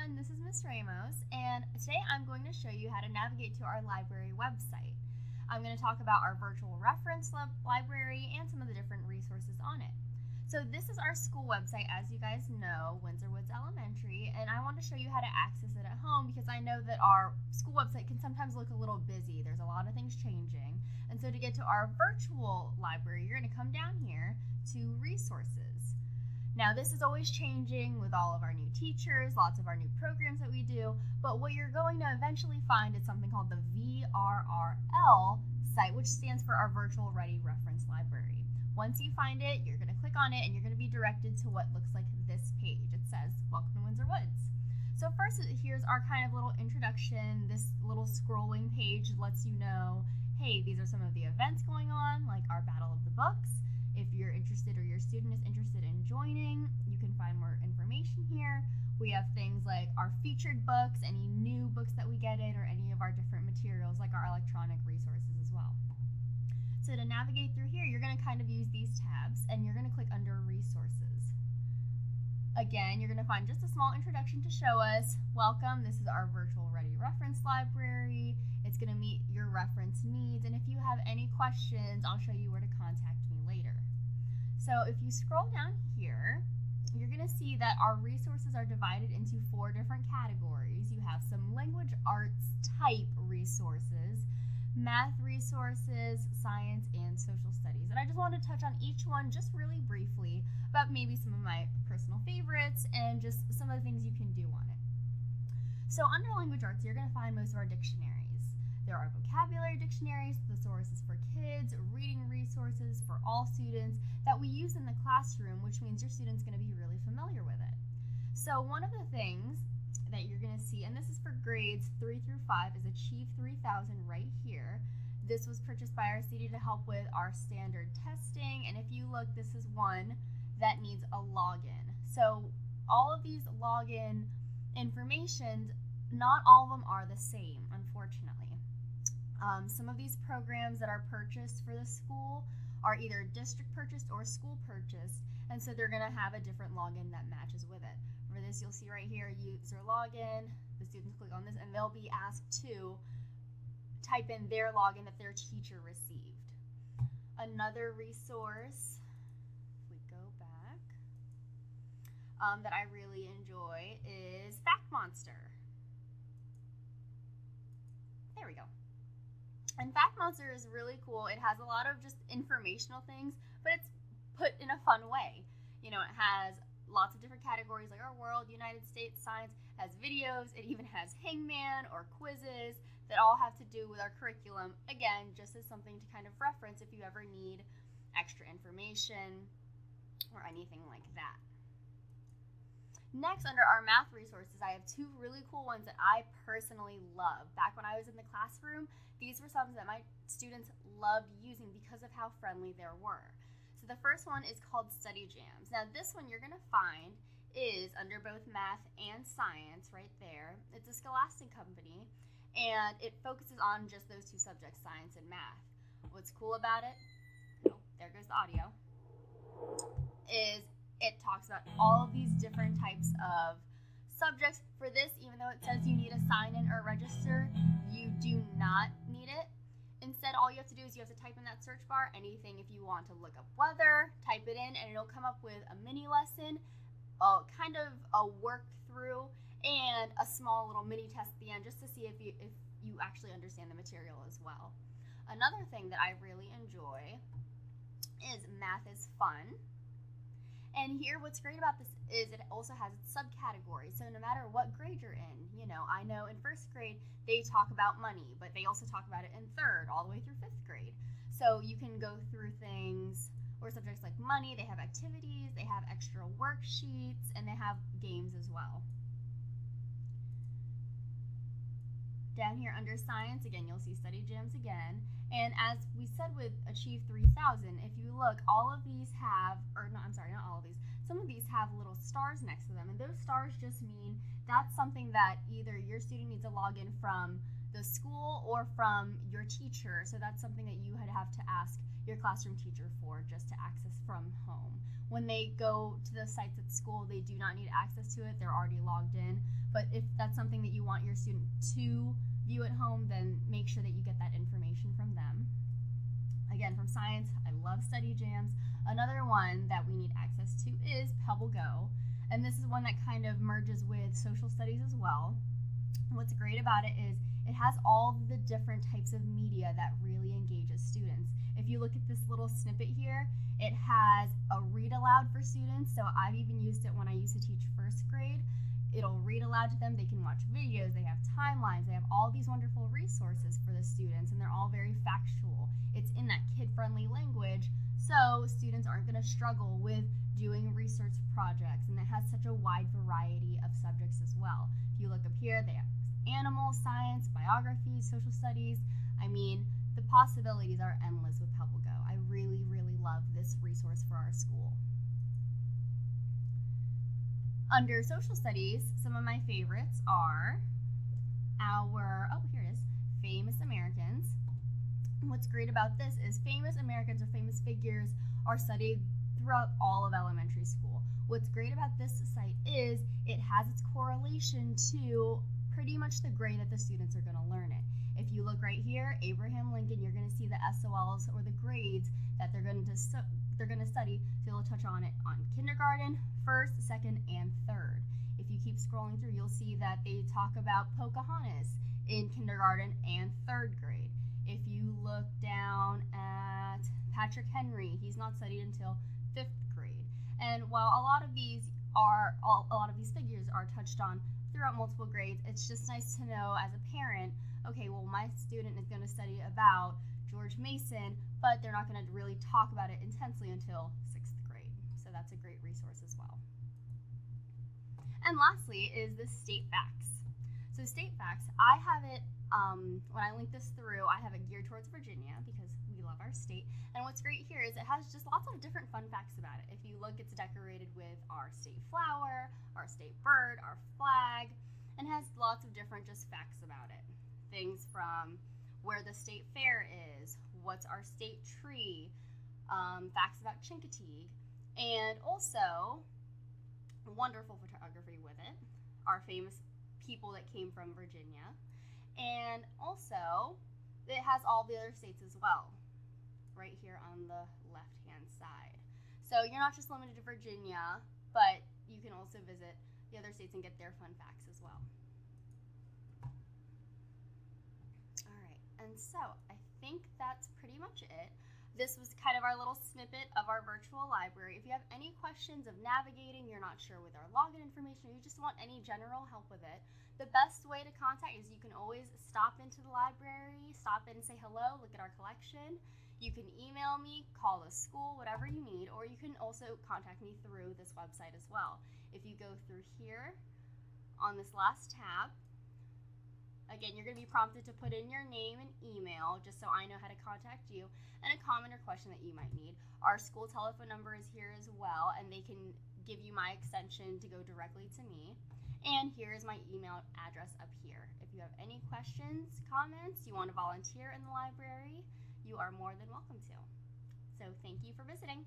everyone, this is Miss Ramos, and today I'm going to show you how to navigate to our library website. I'm going to talk about our virtual reference library and some of the different resources on it. So this is our school website, as you guys know, Windsor Woods Elementary, and I want to show you how to access it at home because I know that our school website can sometimes look a little busy. There's a lot of things changing, and so to get to our virtual library, you're going to come down here to resources. Now this is always changing with all of our new teachers, lots of our new programs that we do, but what you're going to eventually find is something called the VRRL site, which stands for our Virtual Ready Reference Library. Once you find it, you're going to click on it and you're going to be directed to what looks like this page. It says, Welcome to Windsor Woods. So first, here's our kind of little introduction. This little scrolling page lets you know, hey, these are some of the events going on, like our Battle of the Books. If you're interested or your student is interested in joining, you can find more information here. We have things like our featured books, any new books that we get in, or any of our different materials like our electronic resources as well. So to navigate through here, you're going to kind of use these tabs and you're going to click under resources. Again, you're going to find just a small introduction to show us, welcome, this is our Virtual Ready Reference Library. It's going to meet your reference needs, and if you have any questions, I'll show you where to contact me later. So if you scroll down here, you're going to see that our resources are divided into 4 different categories. You have some language arts type resources, math resources, science, and social studies. And I just want to touch on each one just really briefly about maybe some of my personal favorites and just some of the things you can do on it. So under language arts, you're going to find most of our dictionaries. There are vocabulary dictionaries, thesaurus for kids, reading resources for all students that we use in the classroom, which means your student's going to be really familiar with it. So one of the things that you're going to see, and this is for grades 3 through 5, is Achieve 3000 right here. This was purchased by our city to help with our standard testing, and if you look, this is one that needs a login. So all of these login information, not all of them are the same, unfortunately. Some of these programs that are purchased for the school are either district purchased or school purchased, and so they're going to have a different login that matches with it. For this, you'll see right here, user login. The students click on this, and they'll be asked to type in their login that their teacher received. Another resource, if we go back, that I really enjoy is Fact Monster. There we go. And Fact Monster is really cool. It has a lot of just informational things, but it's put in a fun way. You know, it has lots of different categories like our world, United States, science, has videos, it even has hangman or quizzes that all have to do with our curriculum. Again, just as something to kind of reference if you ever need extra information or anything like that. Next, under our math resources, I have 2 really cool ones that I personally love. Back when I was in the classroom, these were some that my students loved using because of how friendly they were. So the first one is called Study Jams. Now this one you're going to find is under both math and science right there. It's a Scholastic company and it focuses on just those 2 subjects, science and math. What's cool about it, oh, there goes the audio, is it talks about all of these different types of subjects. For this, even though it says you need a sign in or register, you do not need it. Instead, all you have to do is you have to type in that search bar anything. If you want to look up weather, type it in and it'll come up with a mini lesson, kind of a work through, and a small little mini test at the end just to see if you actually understand the material as well. Another thing that I really enjoy is Math is Fun. And here, what's great about this is it also has its subcategories. So no matter what grade you're in, you know, I know in 1st grade, they talk about money, but they also talk about it in 3rd, all the way through 5th grade. So you can go through things or subjects like money, they have activities, they have extra worksheets, and they have games as well. Down here under science, again, you'll see Study Jams again. And as we said with Achieve 3000, if you look, all of these have, or no, I'm sorry, not all of these, some of these have little stars next to them. And those stars just mean that's something that either your student needs a login from the school or from your teacher. So that's something that you would have to ask your classroom teacher for just to access from home. when they go to the sites at school, they do not need access to it. They're already logged in. But if that's something that you want your student to view at home, then make sure that you get that information from them. Again, from science, I love study jams. Another one that we need access to is Pebble Go. And this is one that kind of merges with social studies as well. What's great about it is it has all the different types of media that really engages students. If you look at this little snippet here, it has a read aloud for students. So I've even used it when I used to teach first grade. It'll read aloud to them. They can watch videos. They have timelines. They have all these wonderful resources for the students, and they're all very factual. It's in that kid-friendly language, so students aren't going to struggle with doing research projects, and it has such a wide variety of subjects as well. If you look up here, they have animals, science, biography, social studies. I mean, the possibilities are endless with Pebble Go. I really, really love this resource for our school. Under social studies, some of my favorites are here it is, Famous Americans. What's great about this is famous Americans or famous figures are studied throughout all of elementary school. What's great about this site is it has its correlation to pretty much the grade that the students are going to learn it. If you look right here, Abraham Lincoln, you're going to see the SOLs or the grades that they're going to study. So you'll touch on it on kindergarten, first, second, and third. If you keep scrolling through, you'll see that they talk about Pocahontas in kindergarten and third grade. If you look down at Patrick Henry, he's not studied until 5th grade. And while a lot of these figures are touched on throughout multiple grades, it's just nice to know as a parent, okay, well, my student is going to study about George Mason, but they're not going to really talk about it intensely until 6th grade. So that's a great resource as well. And lastly is the state facts. So state facts, I have it, when I link this through, I have it geared towards Virginia because we love our state. And what's great here is it has just lots of different fun facts about it. If you look, it's decorated with our state flower, our state bird, our flag, and has lots of different just facts about it. Things from where the state fair is, what's our state tree, facts about Chincoteague, and also wonderful photography with it, our famous people that came from Virginia, and also it has all the other states as well, right here on the left-hand side. So you're not just limited to Virginia, but you can also visit the other states and get their fun facts as well. And so I think that's pretty much it. This was kind of our little snippet of our virtual library. If you have any questions of navigating, you're not sure with our login information, or you just want any general help with it, the best way to contact is you can always stop into the library, stop in and say hello, look at our collection. You can email me, call the school, whatever you need, or you can also contact me through this website as well. If you go through here on this last tab, again, you're going to be prompted to put in your name and email just so I know how to contact you, and a comment or question that you might need. Our school telephone number is here as well, and they can give you my extension to go directly to me. And here is my email address up here. If you have any questions, comments, you want to volunteer in the library, you are more than welcome to. So thank you for visiting.